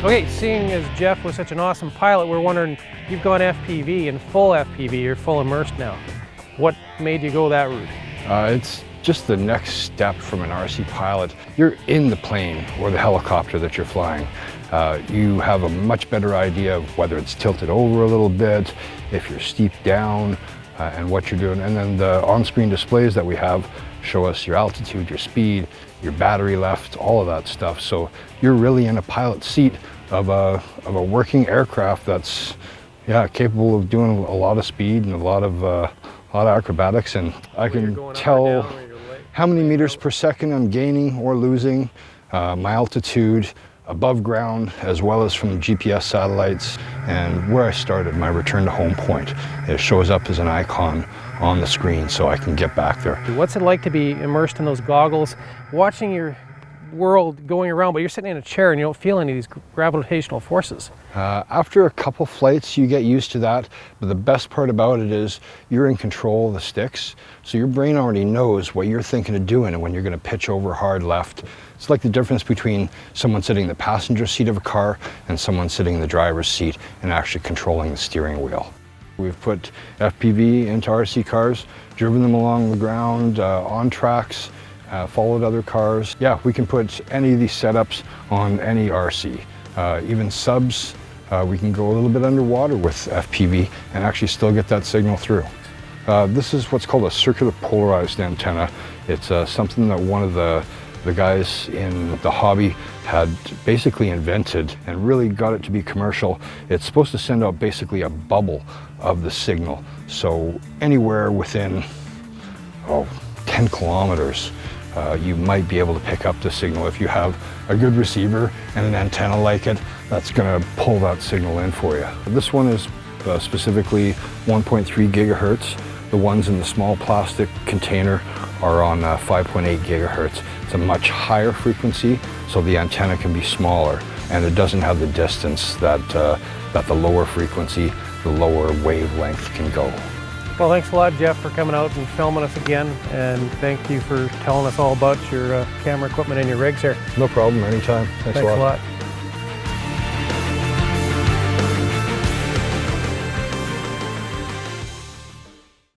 Okay, seeing as Jeff was such an awesome pilot, we're wondering, you've gone FPV and full FPV, you're full immersed now. What made you go that route? It's just the next step from an RC pilot. You're in the plane or the helicopter that you're flying. You have a much better idea of whether it's tilted over a little bit, if you're steep down, and what you're doing. And then the on-screen displays that we have show us your altitude, your speed, your battery left, all of that stuff. So you're really in a pilot seat of a working aircraft that's capable of doing a lot of speed and a lot of acrobatics. And I can tell how many meters per second I'm gaining or losing, my altitude above ground, as well as from GPS satellites, and where I started, my return to home point. It shows up as an icon on the screen so I can get back there. What's it like to be immersed in those goggles, watching your world going around, but you're sitting in a chair and you don't feel any of these gravitational forces? After a couple flights, you get used to that, but the best part about it is you're in control of the sticks, so your brain already knows what you're thinking of doing and when you're going to pitch over hard left. It's like the difference between someone sitting in the passenger seat of a car and someone sitting in the driver's seat and actually controlling the steering wheel. We've put FPV into RC cars, driven them along the ground, on tracks, followed other cars. Yeah, we can put any of these setups on any RC. Even subs, we can go a little bit underwater with FPV and actually still get that signal through. This is what's called a circular polarized antenna. It's something that one of the guys in the hobby had basically invented and really got it to be commercial. It's supposed to send out basically a bubble of the signal. So anywhere within 10 kilometers, you might be able to pick up the signal. If you have a good receiver and an antenna like it, that's going to pull that signal in for you. This one is specifically 1.3 gigahertz. The ones in the small plastic container are on 5.8 gigahertz. It's a much higher frequency, so the antenna can be smaller, and it doesn't have the distance that the lower frequency, the lower wavelength can go. Well, thanks a lot, Jeff, for coming out and filming us again, and thank you for telling us all about your camera equipment and your rigs here. No problem, anytime. Thanks a lot.